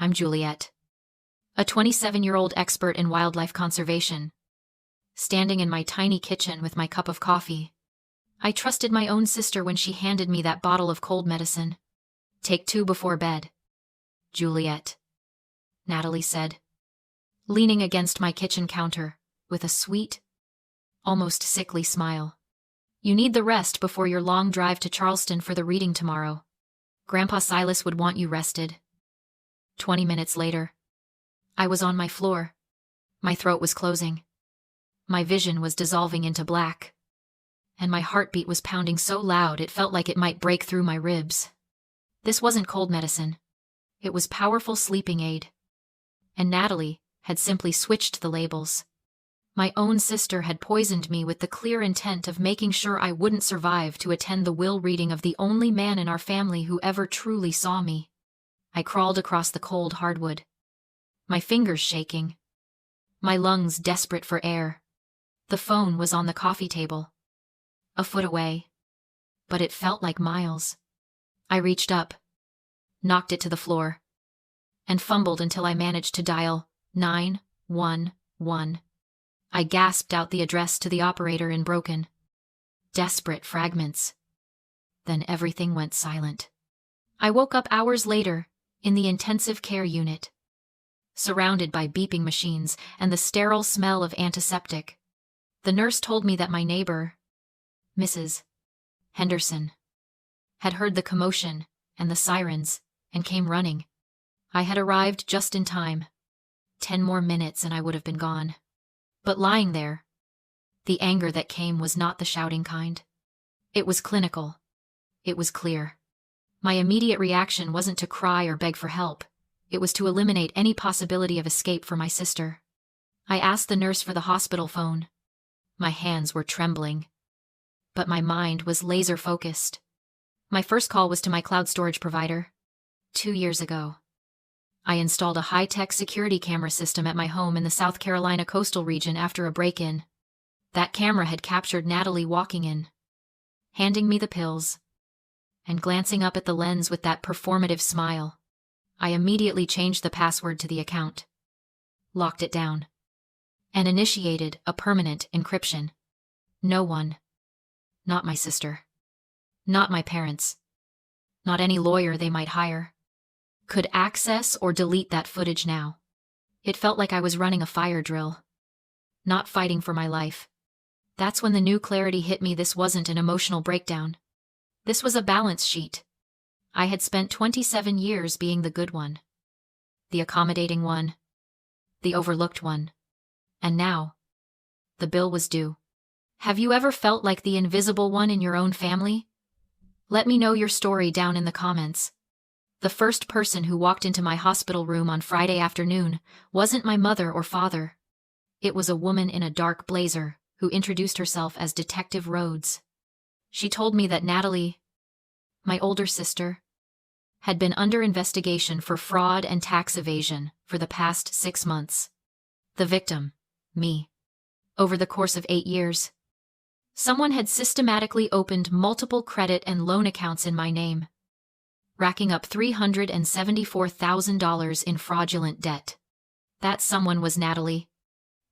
I'm Juliet, a 27-year-old expert in wildlife conservation. Standing in my tiny kitchen with my cup of coffee, I trusted my own sister when she handed me that bottle of cold medicine. Take 2 before bed. Juliet, Natalie said, leaning against my kitchen counter with a sweet, almost sickly smile. You need the rest before your long drive to Charleston for the reading tomorrow. Grandpa Silas would want you rested. 20 minutes later, I was on my floor. My throat was closing. My vision was dissolving into black. And my heartbeat was pounding so loud it felt like it might break through my ribs. This wasn't cold medicine. It was powerful sleeping aid. And Natalie had simply switched the labels. My own sister had poisoned me with the clear intent of making sure I wouldn't survive to attend the will reading of the only man in our family who ever truly saw me. I crawled across the cold hardwood, my fingers shaking, my lungs desperate for air. The phone was on the coffee table, a foot away, but it felt like miles. I reached up, knocked it to the floor, and fumbled until I managed to dial 911. I gasped out the address to the operator in broken, desperate fragments. Then everything went silent. I woke up hours later, in the intensive care unit, surrounded by beeping machines and the sterile smell of antiseptic. The nurse told me that my neighbor, Mrs. Henderson, had heard the commotion and the sirens and came running. I had arrived just in time. 10 more minutes and I would have been gone. But lying there, the anger that came was not the shouting kind. It was clinical. It was clear. My immediate reaction wasn't to cry or beg for help. It was to eliminate any possibility of escape for my sister. I asked the nurse for the hospital phone. My hands were trembling, but my mind was laser-focused. My first call was to my cloud storage provider. 2 years ago, I installed a high-tech security camera system at my home in the South Carolina coastal region after a break-in. That camera had captured Natalie walking in, handing me the pills, and glancing up at the lens with that performative smile. I immediately changed the password to the account, locked it down, and initiated a permanent encryption. No one, not my sister, not my parents, not any lawyer they might hire, could access or delete that footage now. It felt like I was running a fire drill, not fighting for my life. That's when the new clarity hit me. This wasn't an emotional breakdown. This was a balance sheet. I had spent 27 years being the good one, the accommodating one, the overlooked one. And now, the bill was due. Have you ever felt like the invisible one in your own family? Let me know your story down in the comments. The first person who walked into my hospital room on Friday afternoon wasn't my mother or father. It was a woman in a dark blazer who introduced herself as Detective Rhodes. She told me that Natalie, my older sister, had been under investigation for fraud and tax evasion for the past 6 months. The victim, me. Over the course of 8 years, someone had systematically opened multiple credit and loan accounts in my name, racking up $374,000 in fraudulent debt. That someone was Natalie.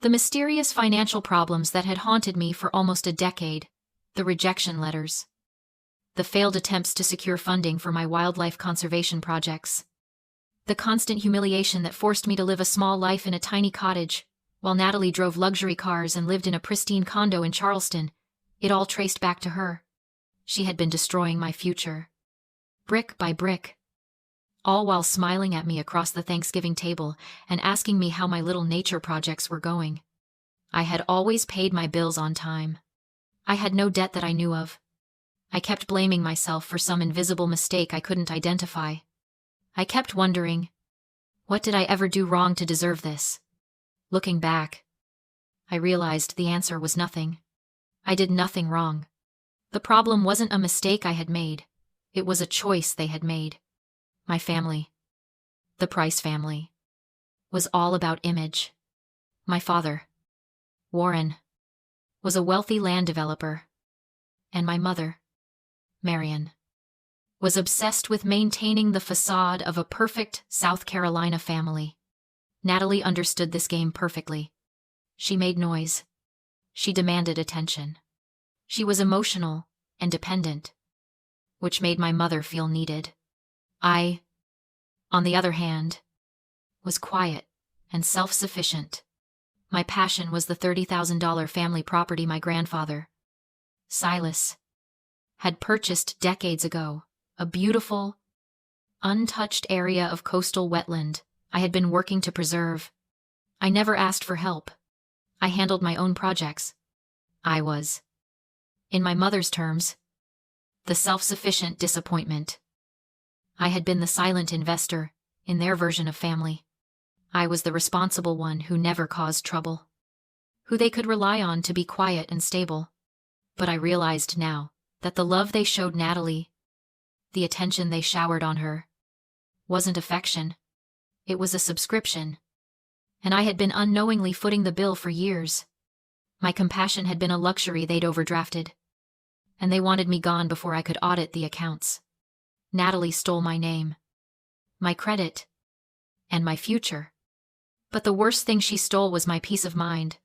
The mysterious financial problems that had haunted me for almost a decade, the rejection letters, the failed attempts to secure funding for my wildlife conservation projects, the constant humiliation that forced me to live a small life in a tiny cottage, while Natalie drove luxury cars and lived in a pristine condo in Charleston. It all traced back to her. She had been destroying my future, brick by brick, all while smiling at me across the Thanksgiving table and asking me how my little nature projects were going. I had always paid my bills on time. I had no debt that I knew of. I kept blaming myself for some invisible mistake I couldn't identify. I kept wondering, what did I ever do wrong to deserve this? Looking back, I realized the answer was nothing. I did nothing wrong. The problem wasn't a mistake I had made. It was a choice they had made. My family, the Price family, was all about image. My father, Warren, was a wealthy land developer, and my mother, Marion, was obsessed with maintaining the facade of a perfect South Carolina family. Natalie understood this game perfectly. She made noise. She demanded attention. She was emotional and dependent, which made my mother feel needed. I, on the other hand, was quiet and self-sufficient. My passion was the $30,000 family property my grandfather, Silas, had purchased decades ago, a beautiful, untouched area of coastal wetland I had been working to preserve. I never asked for help. I handled my own projects. I was, in my mother's terms, the self-sufficient disappointment. I had been the silent investor in their version of family. I was the responsible one who never caused trouble, who they could rely on to be quiet and stable. But I realized now that the love they showed Natalie, the attention they showered on her, wasn't affection. It was a subscription. And I had been unknowingly footing the bill for years. My compassion had been a luxury they'd overdrafted. And they wanted me gone before I could audit the accounts. Natalie stole my name, my credit, and my future. But the worst thing she stole was my peace of mind.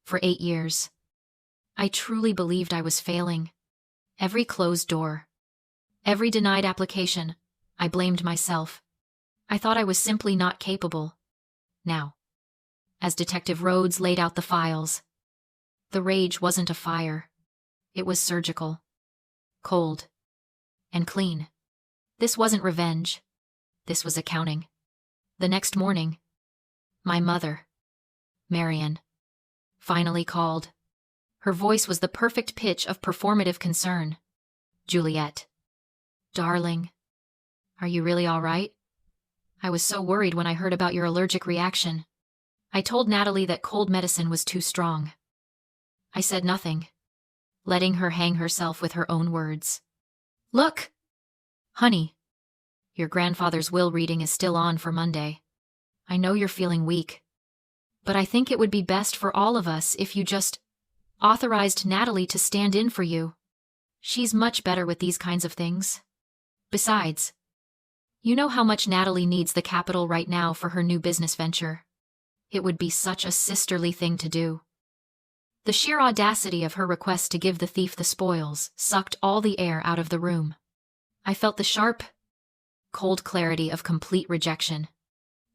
For 8 years, I truly believed I was failing. Every closed door, every denied application, I blamed myself. I thought I was simply not capable. Now, as Detective Rhodes laid out the files, the rage wasn't a fire. It was surgical, cold, and clean. This wasn't revenge. This was accounting. The next morning, my mother, Marian, finally called. Her voice was the perfect pitch of performative concern. "Juliet. Darling, are you really all right? I was so worried when I heard about your allergic reaction. I told Natalie that cold medicine was too strong." I said nothing, letting her hang herself with her own words. "Look, honey, your grandfather's will reading is still on for Monday. I know you're feeling weak, but I think it would be best for all of us if you just authorized Natalie to stand in for you. She's much better with these kinds of things. Besides, you know how much Natalie needs the capital right now for her new business venture. It would be such a sisterly thing to do." The sheer audacity of her request to give the thief the spoils sucked all the air out of the room. I felt the sharp, cold clarity of complete rejection.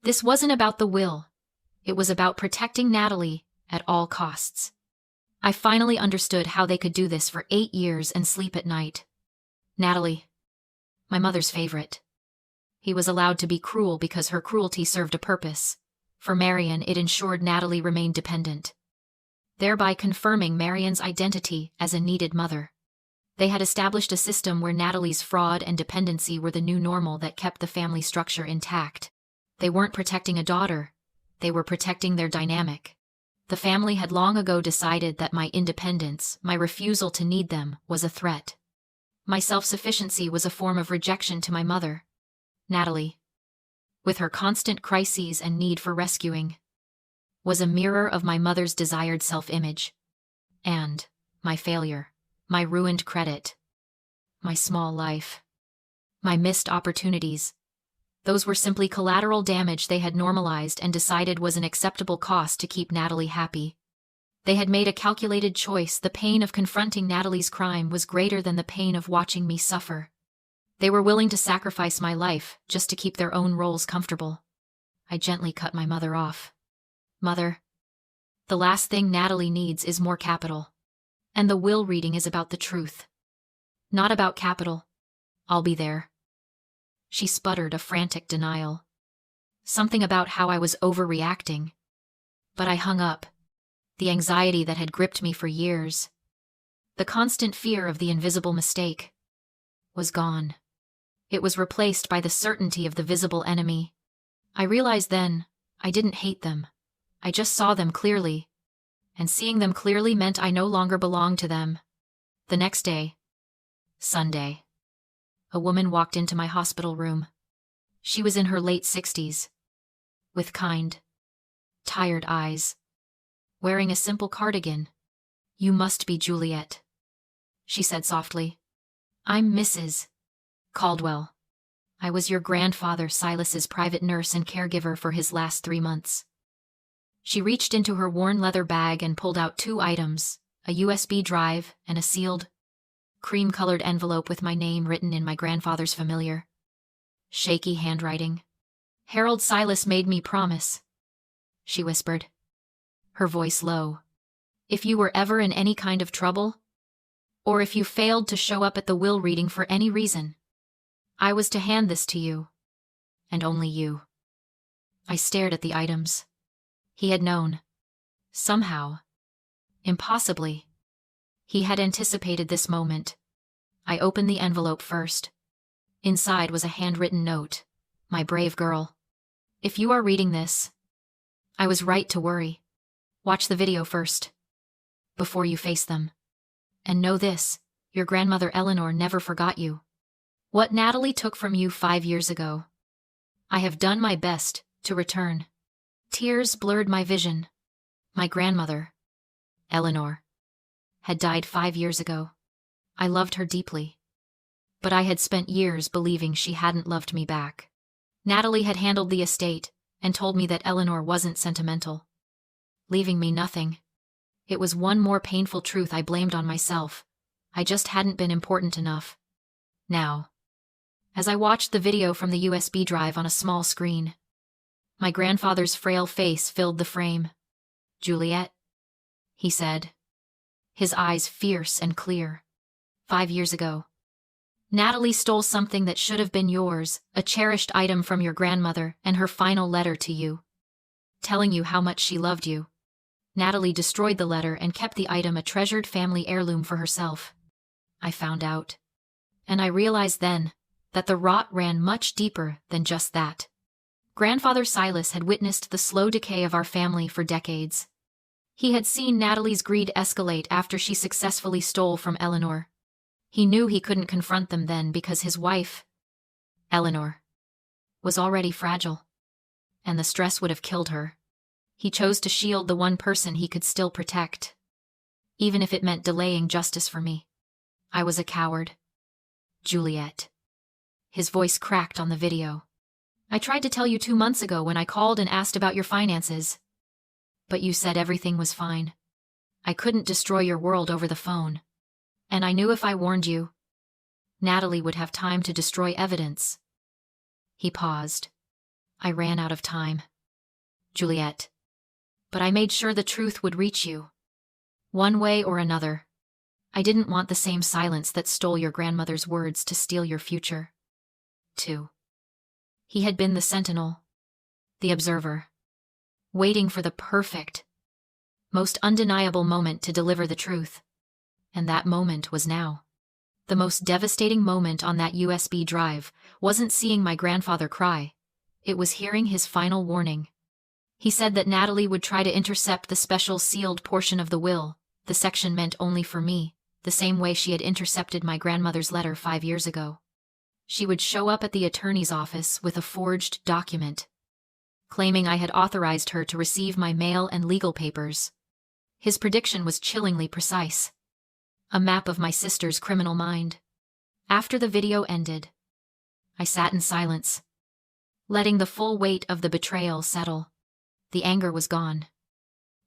This wasn't about the will. It was about protecting Natalie at all costs. I finally understood how they could do this for 8 years and sleep at night. Natalie, my mother's favorite. He was allowed to be cruel because her cruelty served a purpose. For Marian, it ensured Natalie remained dependent, thereby confirming Marian's identity as a needed mother. They had established a system where Natalie's fraud and dependency were the new normal that kept the family structure intact. They weren't protecting a daughter. They were protecting their dynamic. The family had long ago decided that my independence, my refusal to need them, was a threat. My self-sufficiency was a form of rejection to my mother. Natalie, with her constant crises and need for rescuing, was a mirror of my mother's desired self-image. And my failure, my ruined credit, my small life, my missed opportunities, those were simply collateral damage they had normalized and decided was an acceptable cost to keep Natalie happy. They had made a calculated choice. The pain of confronting Natalie's crime was greater than the pain of watching me suffer. They were willing to sacrifice my life just to keep their own roles comfortable. I gently cut my mother off. "Mother, the last thing Natalie needs is more capital. And the will reading is about the truth. Not about capital. I'll be there." She sputtered a frantic denial. Something about how I was overreacting. But I hung up. The anxiety that had gripped me for years, the constant fear of the invisible mistake, was gone. It was replaced by the certainty of the visible enemy. I realized then I didn't hate them. I just saw them clearly. And seeing them clearly meant I no longer belonged to them. The next day, Sunday, a woman walked into my hospital room. She was in her late 60s, with kind, tired eyes, wearing a simple cardigan. "You must be Juliet," she said softly. "I'm Mrs. Caldwell. I was your grandfather Silas's private nurse and caregiver for his last 3 months. She reached into her worn leather bag and pulled out 2 items, a USB drive and a sealed, cream-colored envelope with my name written in my grandfather's familiar, shaky handwriting. Harold Silas made me promise, she whispered, her voice low. If you were ever in any kind of trouble, or if you failed to show up at the will reading for any reason, I was to hand this to you, and only you. I stared at the items. He had known. Somehow. Impossibly. He had anticipated this moment. I opened the envelope first. Inside was a handwritten note. My brave girl. If you are reading this, I was right to worry. Watch the video first, before you face them. And know this, your grandmother Eleanor never forgot you. What Natalie took from you 5 years ago, I have done my best to return. Tears blurred my vision. My grandmother, Eleanor, had died 5 years ago. I loved her deeply, but I had spent years believing she hadn't loved me back. Natalie had handled the estate and told me that Eleanor wasn't sentimental, leaving me nothing. It was one more painful truth I blamed on myself. I just hadn't been important enough. Now, as I watched the video from the USB drive on a small screen, my grandfather's frail face filled the frame. Juliet, he said, his eyes fierce and clear. 5 years ago, Natalie stole something that should have been yours, a cherished item from your grandmother and her final letter to you, telling you how much she loved you. Natalie destroyed the letter and kept the item a treasured family heirloom for herself. I found out. And I realized then that the rot ran much deeper than just that. Grandfather Silas had witnessed the slow decay of our family for decades. He had seen Natalie's greed escalate after she successfully stole from Eleanor. He knew he couldn't confront them then because his wife, Eleanor, was already fragile, and the stress would have killed her. He chose to shield the one person he could still protect, even if it meant delaying justice for me. I was a coward. Juliet. His voice cracked on the video. I tried to tell you 2 months ago when I called and asked about your finances, but you said everything was fine. I couldn't destroy your world over the phone, and I knew if I warned you, Natalie would have time to destroy evidence. He paused. I ran out of time. Juliet. But I made sure the truth would reach you, one way or another. I didn't want the same silence that stole your grandmother's words to steal your future. 2. He had been the sentinel, the observer, waiting for the perfect, most undeniable moment to deliver the truth. And that moment was now. The most devastating moment on that USB drive wasn't seeing my grandfather cry. It was hearing his final warning. He said that Natalie would try to intercept the special sealed portion of the will, the section meant only for me, the same way she had intercepted my grandmother's letter 5 years ago. She would show up at the attorney's office with a forged document, claiming I had authorized her to receive my mail and legal papers. His prediction was chillingly precise. A map of my sister's criminal mind. After the video ended, I sat in silence, letting the full weight of the betrayal settle. The anger was gone,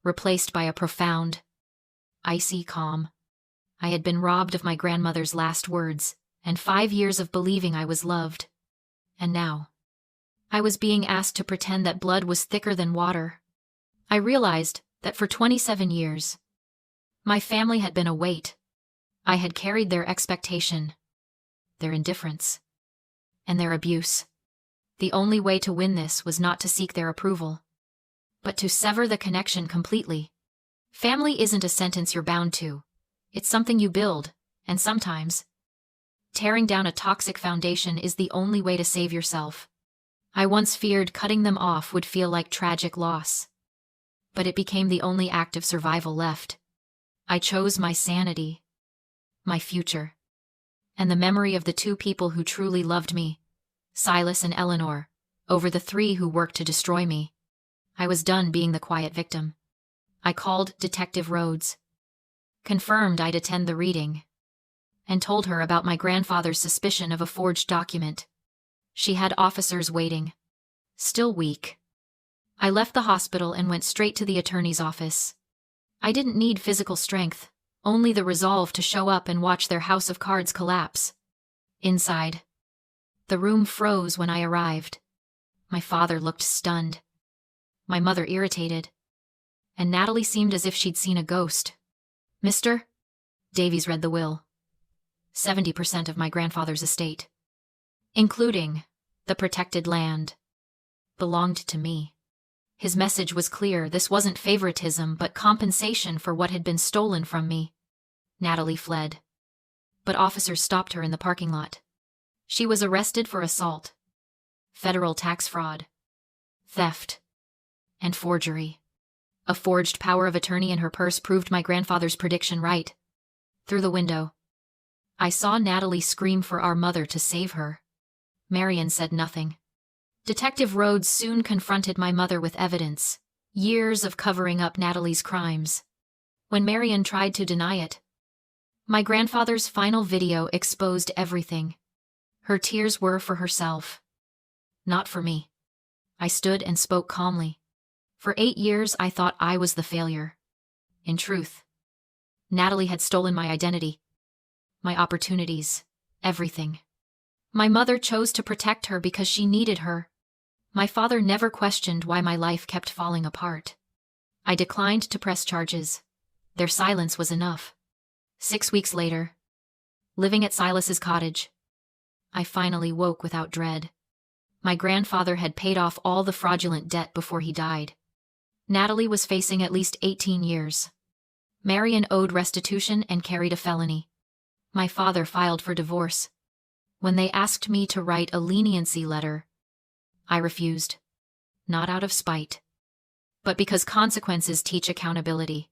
replaced by a profound, icy calm. I had been robbed of my grandmother's last words, and 5 years of believing I was loved. And now, I was being asked to pretend that blood was thicker than water. I realized that for 27 years, my family had been a weight. I had carried their expectation, their indifference, and their abuse. The only way to win this was not to seek their approval, but to sever the connection completely. Family isn't a sentence you're bound to. It's something you build, and sometimes, tearing down a toxic foundation is the only way to save yourself. I once feared cutting them off would feel like tragic loss, but it became the only act of survival left. I chose my sanity, my future, and the memory of the 2 people who truly loved me, Silas and Eleanor, over the 3 who worked to destroy me. I was done being the quiet victim. I called Detective Rhodes. Confirmed I'd attend the reading. and told her about my grandfather's suspicion of a forged document. She had officers waiting. Still weak, I left the hospital and went straight to the attorney's office. I didn't need physical strength, only the resolve to show up and watch their house of cards collapse. Inside, the room froze when I arrived. My father looked stunned, my mother irritated, and Natalie seemed as if she'd seen a ghost. "Mr. Davies read the will. 70% of my grandfather's estate, including the protected land, belonged to me. His message was clear. This wasn't favoritism, but compensation for what had been stolen from me. Natalie fled, but officers stopped her in the parking lot. She was arrested for assault, federal tax fraud, theft, and forgery. A forged power of attorney in her purse proved my grandfather's prediction right. Through the window, I saw Natalie scream for our mother to save her. Marion said nothing. Detective Rhodes soon confronted my mother with evidence, years of covering up Natalie's crimes. When Marion tried to deny it, my grandfather's final video exposed everything. Her tears were for herself, not for me. I stood and spoke calmly. For 8 years, I thought I was the failure. In truth, Natalie had stolen my identity, my opportunities, everything. My mother chose to protect her because she needed her. My father never questioned why my life kept falling apart. I declined to press charges. Their silence was enough. 6 weeks later, living at Silas's cottage, I finally woke without dread. My grandfather had paid off all the fraudulent debt before he died. Natalie was facing at least 18 years. Marion owed restitution and carried a felony. My father filed for divorce. When they asked me to write a leniency letter, I refused. Not out of spite, but because consequences teach accountability.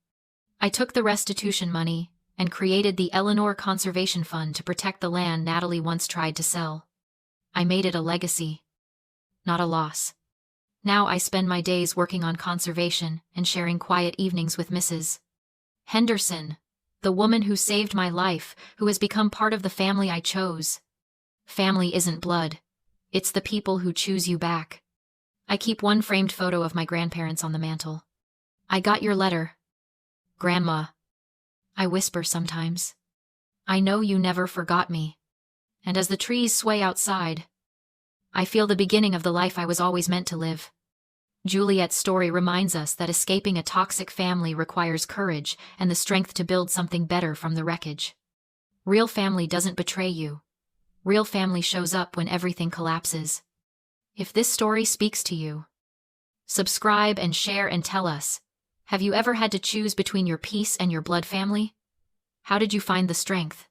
I took the restitution money and created the Eleanor Conservation Fund to protect the land Natalie once tried to sell. I made it a legacy, not a loss. Now I spend my days working on conservation and sharing quiet evenings with Mrs. Henderson, the woman who saved my life, who has become part of the family I chose. Family isn't blood. It's the people who choose you back. I keep one framed photo of my grandparents on the mantel. "I got your letter, Grandma," I whisper sometimes. "I know you never forgot me." And as the trees sway outside, I feel the beginning of the life I was always meant to live. Juliet's story reminds us that escaping a toxic family requires courage and the strength to build something better from the wreckage. Real family doesn't betray you. Real family shows up when everything collapses. If this story speaks to you, subscribe and share and tell us, have you ever had to choose between your peace and your blood family? How did you find the strength?